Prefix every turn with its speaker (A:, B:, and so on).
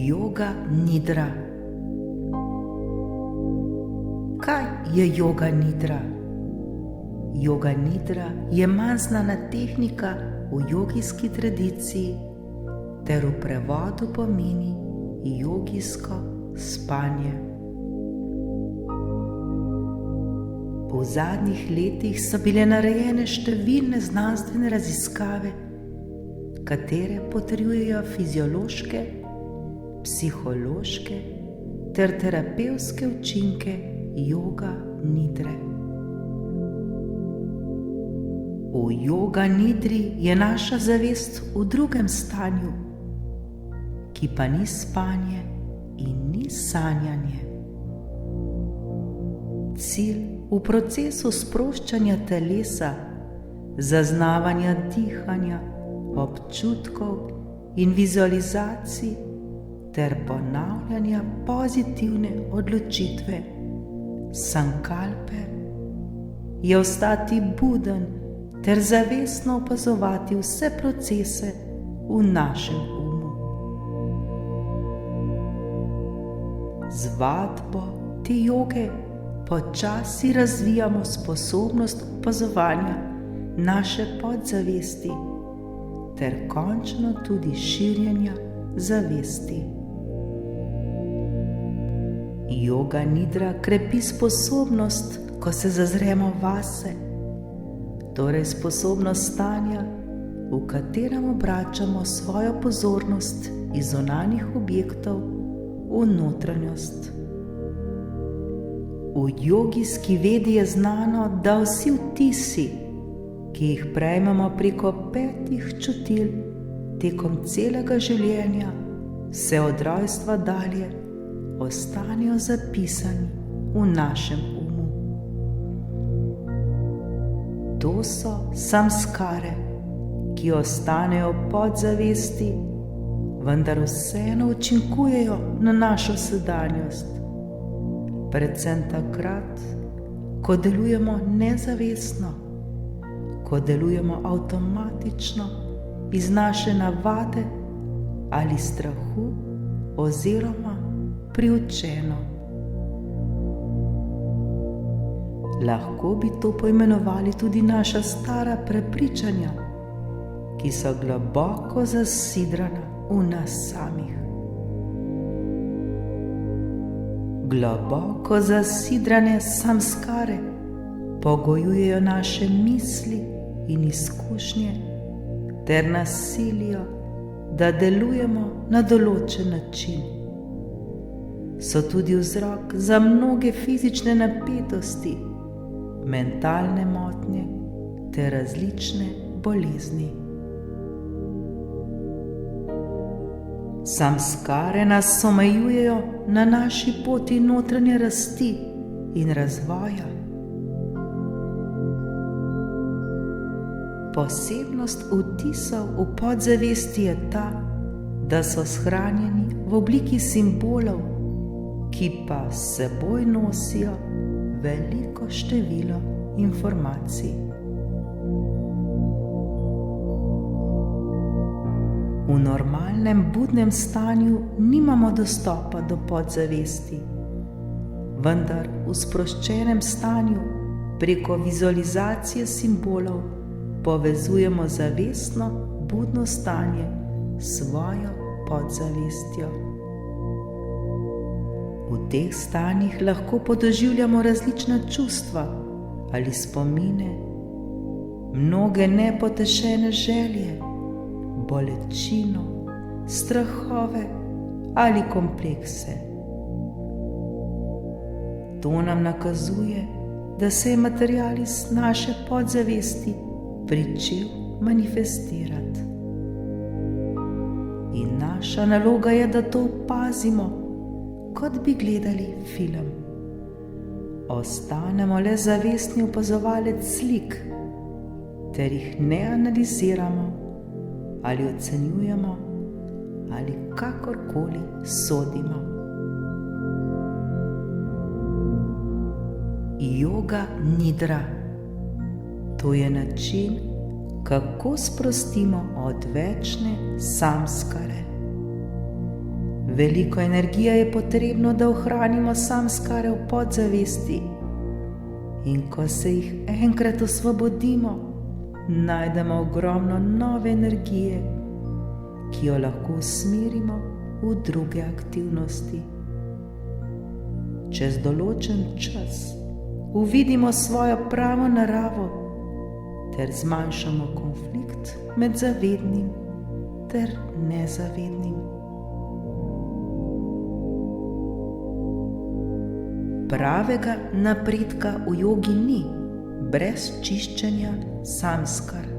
A: Yoga nidra. Kaj je yoga nidra? Yoga nidra je manj znana tehnika v jogijski tradiciji ter v prevodu pomeni jogijsko spanje. V zadnjih letih so bile narejene številne znanstvene raziskave, katere potrjujejo fiziološke, psihološke ter terapevtske učinke yoga nidre. V yoga nidri je naša zavest v drugem stanju, ki pa ni spanje in ni sanjanje. Cilj v procesu sproščanja telesa, zaznavanja dihanja, občutkov in vizualizacij ter ponavljanja pozitivne odločitve sankalpe je ostati buden ter zavestno opazovati vse procese v našem umu. Z vadbo te joge počasi razvijamo sposobnost opazovanja naše podzavesti ter končno tudi širjenja zavesti. Yoga nidra krepi sposobnost, ko se zazremo vase, torej sposobnost stanja, v katerem obračamo svojo pozornost iz zunanjih objektov v notranjost. V jogijski vedi je znano, da vsi vtisi, ki jih prejmemo preko 5 čutil tekom celega življenja, vse od rojstva dalje, ostanejo zapisani v našem umu. To so samskare, ki ostanejo v podzavesti, vendar vseeno učinkujejo na našo sedanjost. Predvsem takrat, ko delujemo nezavestno, ko delujemo avtomatično iz naše navade ali strahu oziroma priučeno. Lahko bi to poimenovali tudi naša stara prepričanja, ki so globoko zasidrana v nas samih. Globoko zasidrane samskare pogojujejo naše misli in izkušnje ter nas silijo, da delujemo na določen način. So tudi vzrok za mnoge fizične napetosti, mentalne motnje ter različne bolezni. Samskare nas omejujejo na naši poti notranje rasti in razvoja. Posebnost vtisov v podzavesti je ta, da so shranjeni v obliki simbolov, ki pa s seboj nosijo veliko število informacij. V normalnem budnem stanju nimamo dostopa do podzavesti, vendar v sproščenem stanju preko vizualizacije simbolov povezujemo zavestno budno stanje s svojo podzavestjo. V teh stanjih lahko podoživljamo različna čustva ali spomine, mnoge nepotešene želje, bolečino, strahove ali komplekse. To nam nakazuje, da se je material iz naše podzavesti pričel manifestirati. In naša naloga je, da to opazimo, kot bi gledali film. Ostanemo le zavestni opazovalec slik, ter jih ne analiziramo ali ocenjujemo ali kakorkoli sodimo. Yoga nidra. To je način, kako sprostimo odvečne samskare. Veliko energije je potrebno, da ohranimo samskare v podzavesti. In ko se jih enkrat osvobodimo, najdemo ogromno nove energije, ki jo lahko usmerimo v druge aktivnosti. Čez določen čas uvidimo svojo pravo naravo ter zmanjšamo konflikt med zavednim ter nezavednim. Pravega napredka v jogi ni brez čiščenja samskar.